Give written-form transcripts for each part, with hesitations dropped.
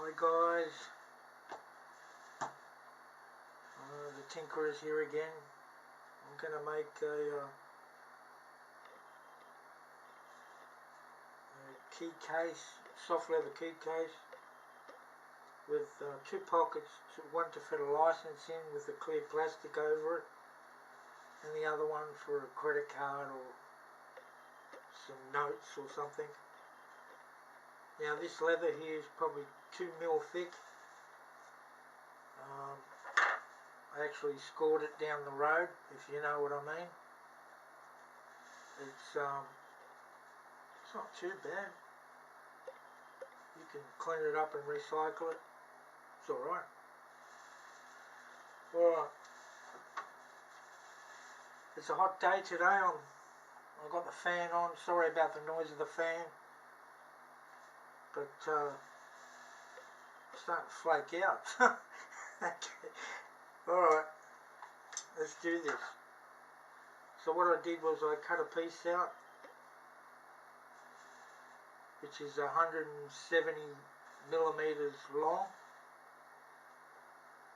Hi guys, the Tinker is here again. I'm going to make a key case, soft leather key case with two pockets, one to fit a license in with a clear plastic over it, and the other one for a credit card or some notes or something. Now this leather here is probably 2 mil thick. I actually scored it down the road, if you know what I mean. It's not too bad. You can clean it up and recycle it. It's alright. Alright. It's a hot day today. I've got the fan on. Sorry about the noise of the fan. But I'm starting to flake out. Okay. Alright. Let's do this. So what I did was I cut a piece out, which is 170 millimeters long,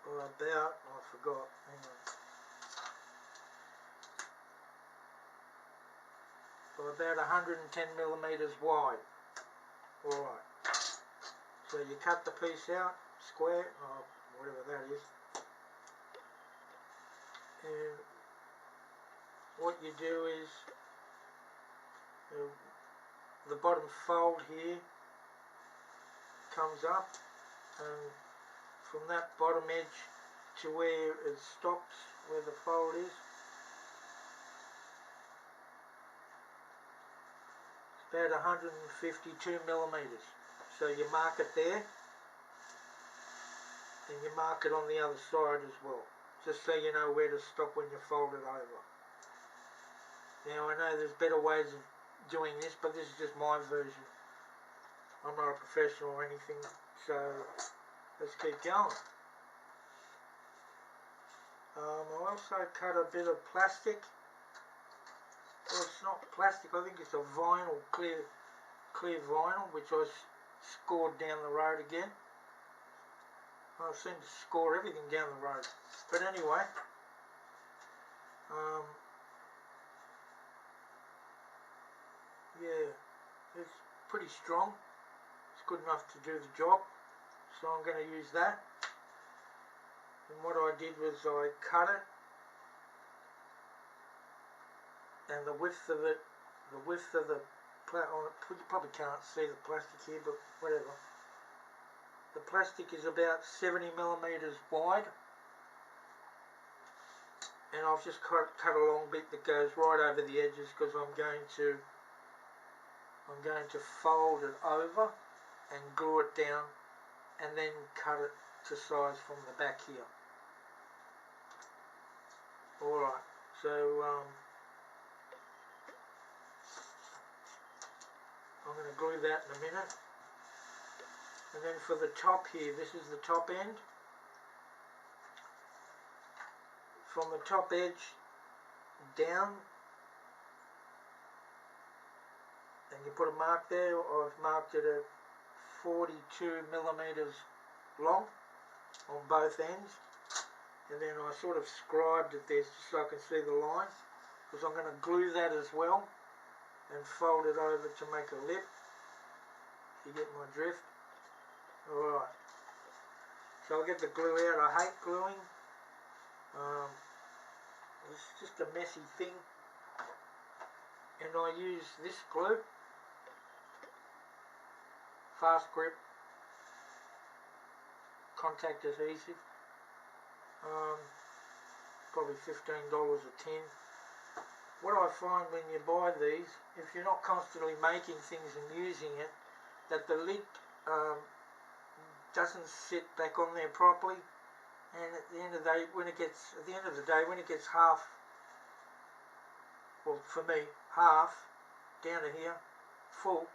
or about, I forgot, hang on, or about 110 millimeters wide. Alright, so you cut the piece out, square, or whatever that is, and what you do is, the bottom fold here comes up, and from that bottom edge to where it stops, where the fold is, it's about 152 millimeters. So you mark it there, and you mark it on the other side as well, just so you know where to stop when you fold it over. Now I know there's better ways of doing this, but this is just my version. I'm not a professional or anything, so let's keep going. I also cut a bit of plastic. Well, it's not plastic, I think it's a vinyl, clear vinyl, which I scored down the road again. I seem to score everything down the road. But anyway, yeah, it's pretty strong. It's good enough to do the job. So I'm going to use that. And what I did was I cut it, and the width of the you probably can't see the plastic here, but whatever. The plastic is about 70 millimeters wide, and I've just cut a long bit that goes right over the edges because I'm going to fold it over and glue it down, and then cut it to size from the back here. Alright, so I'm going to glue that in a minute. And then for the top here, this is the top end. From the top edge down, and you put a mark there. I've marked it at 42 millimeters long on both ends, and then I sort of scribed it there so I can see the lines, because I'm going to glue that as well and fold it over to make a lip. You get my drift? Alright, so I'll get the glue out. I hate gluing. It's just a messy thing, and I use this glue, Fast Grip contact adhesive, probably $15 a tin. What I find when you buy these, if you're not constantly making things and using it, that the lid doesn't sit back on there properly, and at the end of the day, when it gets half, well for me, half down to here, full,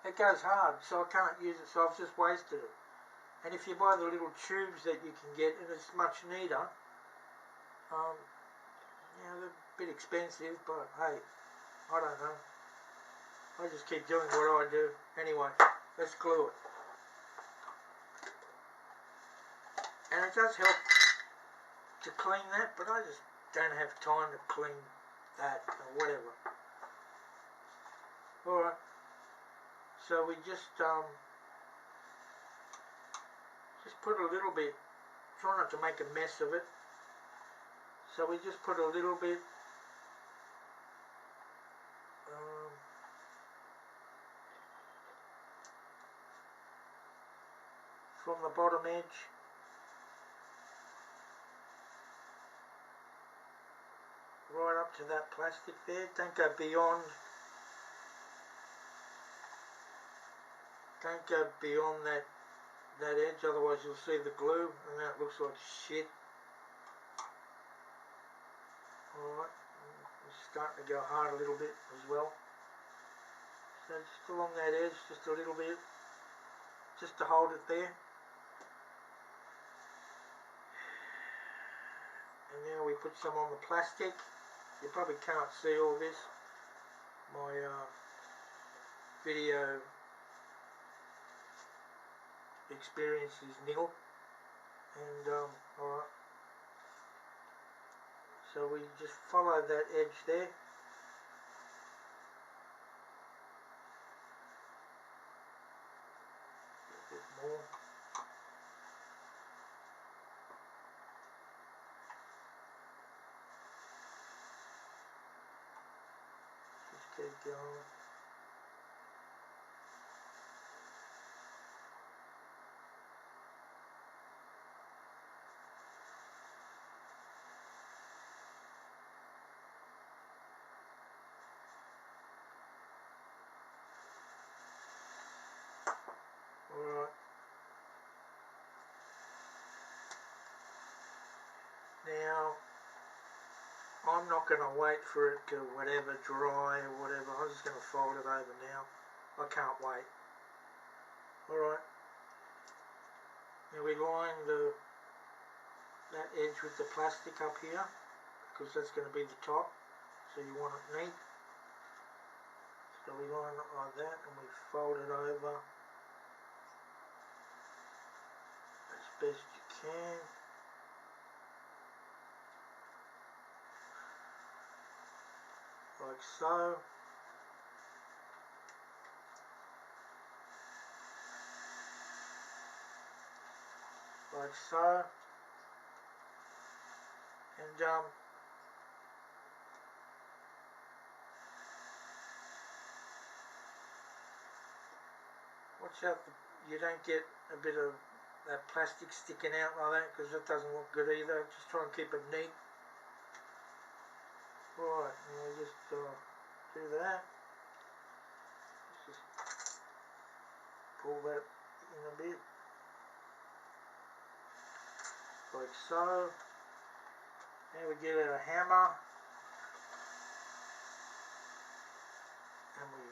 it goes hard, so I can't use it, so I've just wasted it. And if you buy the little tubes that you can get, and it's much neater, they're a bit expensive, but hey, I don't know. I just keep doing what I do. Anyway, let's glue it. and it does help to clean that, but I just don't have time to clean that or whatever. Alright, so we just put a little bit, try not to make a mess of it, so we just put a little bit from the bottom edge right up to that plastic there. Don't go beyond that edge, otherwise you'll see the glue and that looks like shit. Alright, it's starting to go hard a little bit as well. So just along that edge, just a little bit, just to hold it there. And now we put some on the plastic. You probably can't see all this. My video experience is nil. And alright. So we just follow that edge there. A bit more. Just keep going. Alright. Now, I'm not going to wait for it to whatever dry or whatever. I'm just going to fold it over now. I can't wait. Alright. Now we line that edge with the plastic up here, because that's going to be the top. So you want it neat. So we line it like that and we fold it over as best you can. Like so. Like so. And watch out you don't get a bit of that plastic sticking out like that, because that doesn't look good either. Just try and keep it neat. Right, and we just do that. Just pull that in a bit. Like so. Now we get our hammer. And we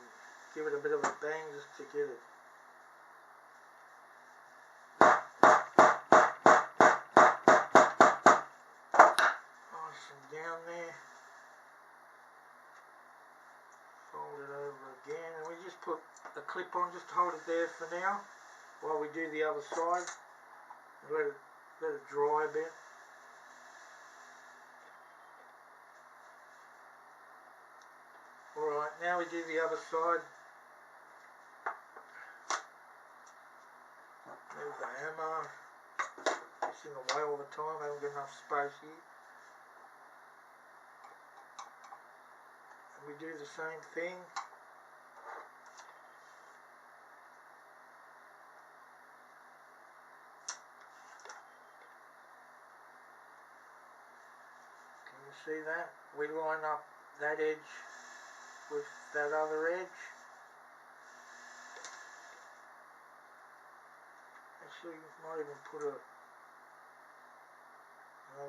give it a bit of a bang just to get it. Nice and down there. Fold it over again, and we just put a clip on just to hold it there for now while we do the other side. And let it dry a bit. Alright, now we do the other side. Move the hammer. It's in the way all the time, I haven't got enough space here. And we do the same thing. Can you see that? We line up that edge with that other edge. Actually, might even put another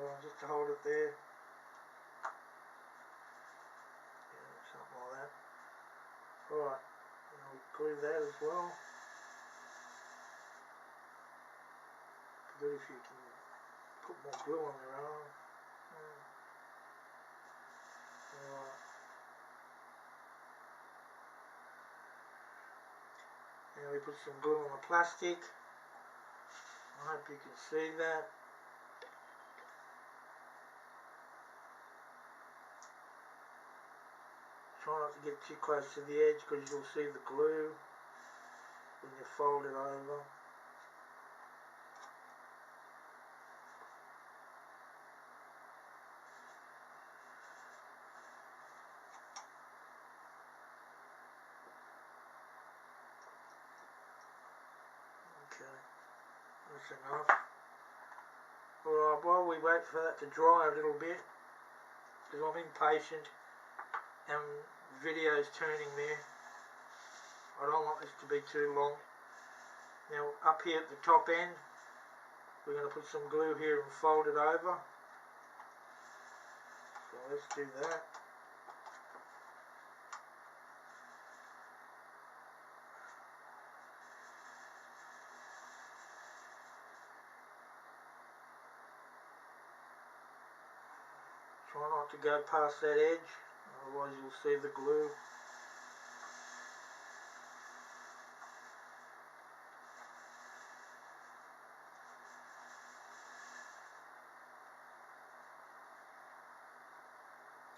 one just to hold it there. Yeah, something like that. Alright, and we glue that as well. Good if you can put more glue on your arm. Alright. Now we put some glue on the plastic. I hope you can see that. Try not to get too close to the edge because you'll see the glue when you fold it over. Okay, that's enough. Alright, while we wait for that to dry a little bit, because I'm impatient and video's turning there, I don't want this to be too long. Now up here at the top end, we're going to put some glue here and fold it over. So let's do that. Try not to go past that edge, otherwise you'll see the glue.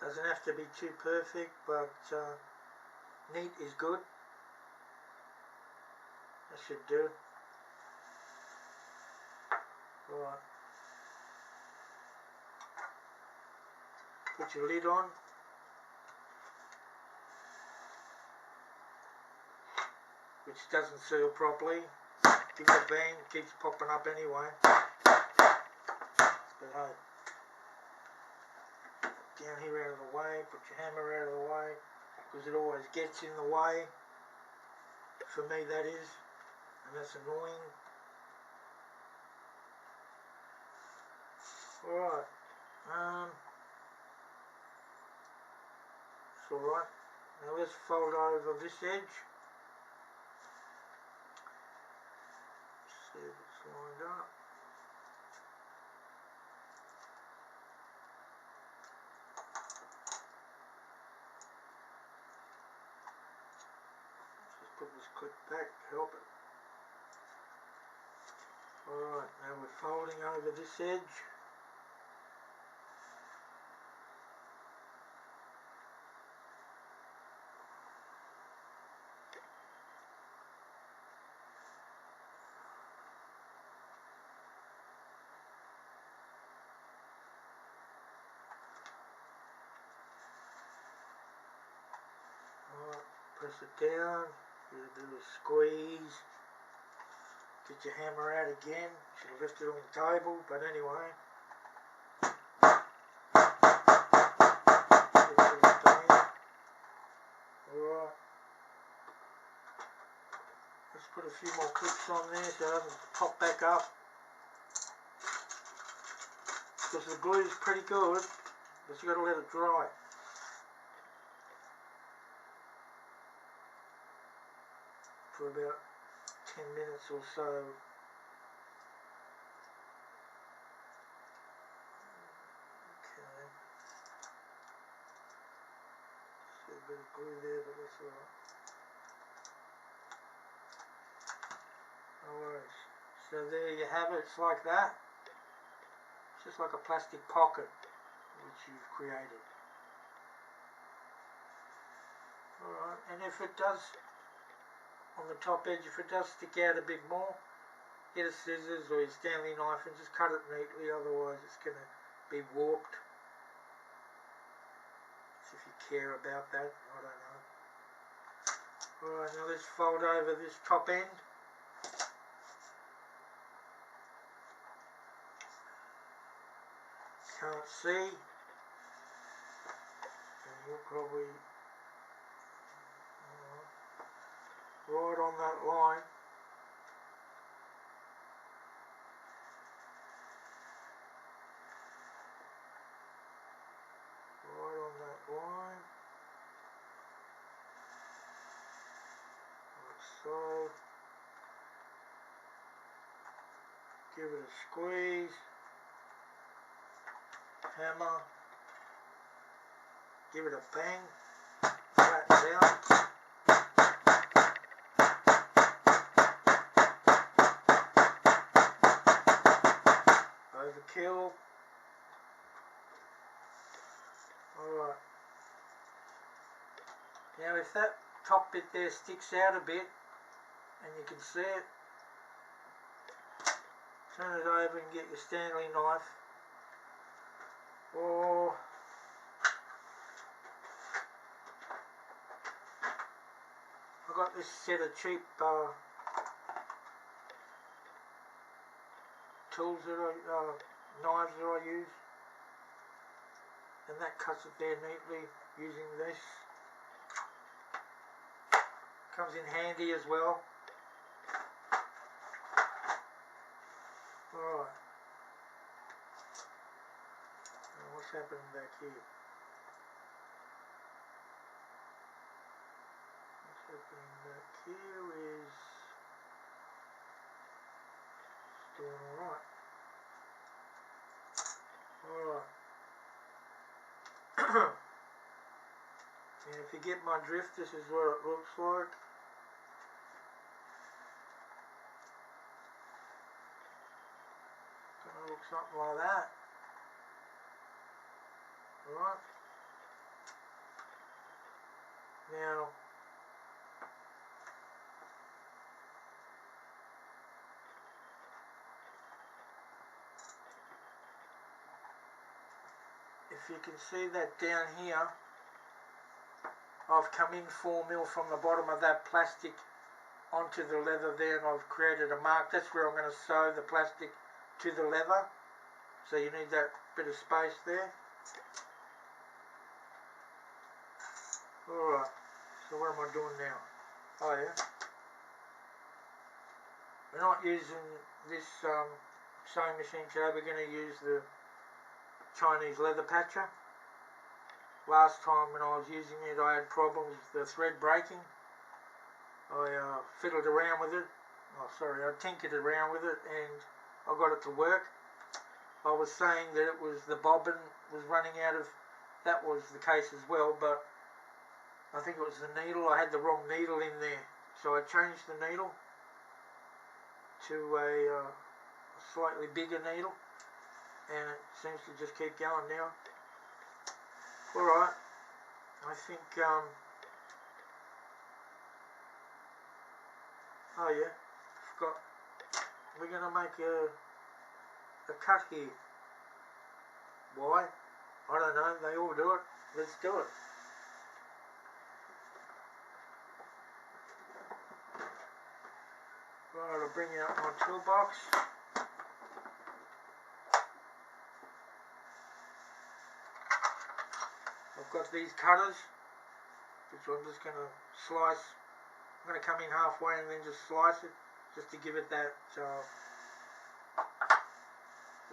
Doesn't have to be too perfect, but neat is good. That should do. Right. Put your lid on. Which doesn't seal properly. Give it a bang, it keeps popping up anyway. But hey, down here out of the way, put your hammer out of the way, because it always gets in the way. For me that is, and that's annoying. Alright, it's alright. Now let's fold over this edge. See if it's lined up. Just put this clip back to help it. Alright, now we're folding over this edge. Alright, press it down, give it a bit of a squeeze. Get your hammer out again. Should have left it on the table, but anyway. Alright. Let's put a few more clips on there so it doesn't pop back up. Because the glue is pretty good, but you've got to let it dry. For about 10 minutes or so. Okay. See a bit of glue there, but that's alright. No worries. So there you have it, it's like that. It's just like a plastic pocket which you've created. Alright, and if it does, on the top edge, if it does stick out a bit more, get a scissors or your Stanley knife and just cut it neatly, otherwise it's going to be warped. So if you care about that, I don't know. Alright, now let's fold over this top end. Can't see, and you'll probably right on that line. Right on that line. Like so. Give it a squeeze. Hammer. Give it a bang. Flatten down. Overkill. Alright. Now if that top bit there sticks out a bit and you can see it, turn it over and get your Stanley knife, or I got this set of cheap tools that knives that I use, and that cuts it there neatly using this. Comes in handy as well. Alright. Now what's happening back here? What's happening back here is it's doing alright. Alright. And if you get my drift, this is what it looks like. Gonna look something like that. Alright. Now if you can see that down here, I've come in 4mm from the bottom of that plastic onto the leather there, and I've created a mark. That's where I'm going to sew the plastic to the leather, so you need that bit of space there. Alright, so what am I doing now? Oh yeah, we're not using this sewing machine today. We're going to use the Chinese leather patcher. Last time when I was using it, I had problems with the thread breaking. I fiddled around with it. I tinkered around with it and I got it to work. I was saying that it was the bobbin was running out of, that was the case as well, but I think it was the needle. I had the wrong needle in there, so I changed the needle to a slightly bigger needle, and it seems to just keep going now. Alright, I think, oh yeah, forgot, we're going to make a cut here. Why? I don't know, they all do it, let's do it. Right, I'll bring out my toolbox. I've got these cutters, which I'm just going to slice. I'm going to come in halfway and then just slice it, just to give it that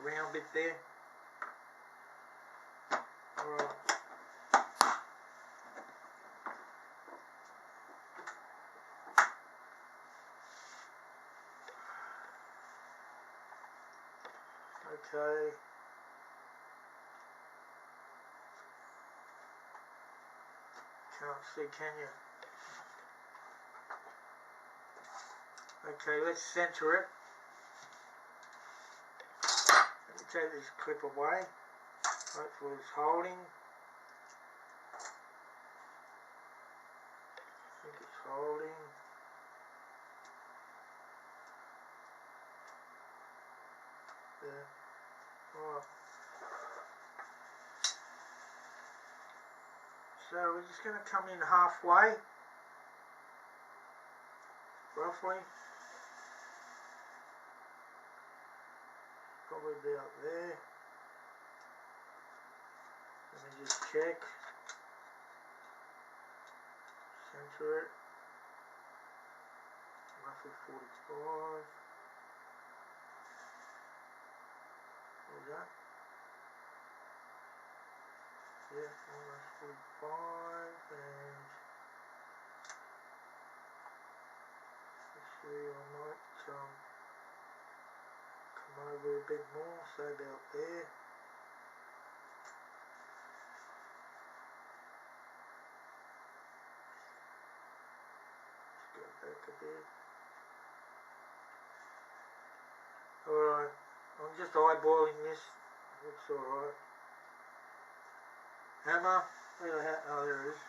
round bit there. Alright. Okay. Can't see, can you? Okay, let's center it. Let me take this clip away. Hopefully it's holding. I think it's holding. There. Alright. So we're just going to come in halfway, roughly. Probably about there. Let me just check. Center it. Roughly 45. What was that? Yeah, almost 45, and actually I might come over a bit more, say about there. Let's go back a bit. Alright, I'm just eyeballing this. Looks alright. Hammer, where the heck? Oh, there it is.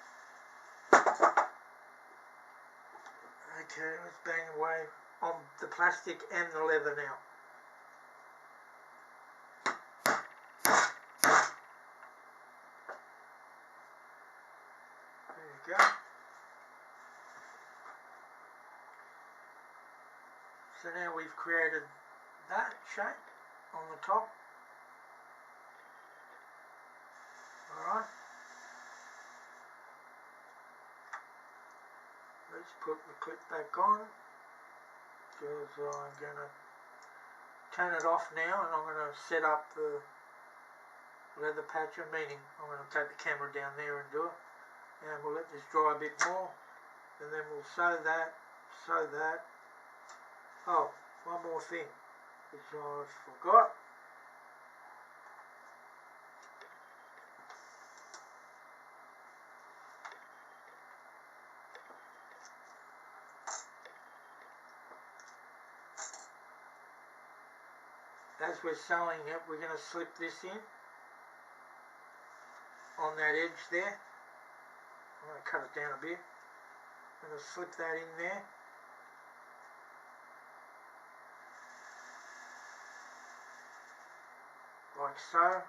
Okay, let's bang away on the plastic and the leather now. There you go. So now we've created that shape on the top. Alright. Let's put the clip back on, because I'm going to turn it off now, and I'm going to set up the leather patcher, meaning I'm going to take the camera down there and do it, and we'll let this dry a bit more, and then we'll sew that. Oh, one more thing which I forgot. As we're sewing it, we're going to slip this in on that edge there. I'm going to cut it down a bit. I'm going to slip that in there. Like so.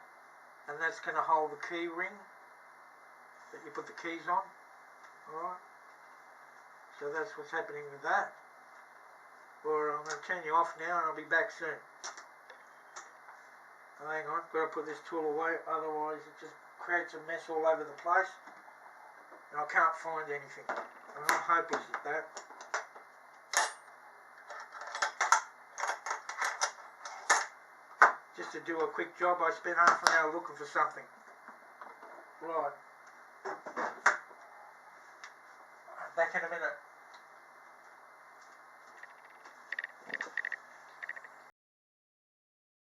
And that's going to hold the key ring that you put the keys on. Alright. So that's what's happening with that. Or I'm going to turn you off now and I'll be back soon. Hang on, got to put this tool away, otherwise it just creates a mess all over the place and I can't find anything. I'm hopeless at that. Just to do a quick job, I spent half an hour looking for something. Right. Back in a minute.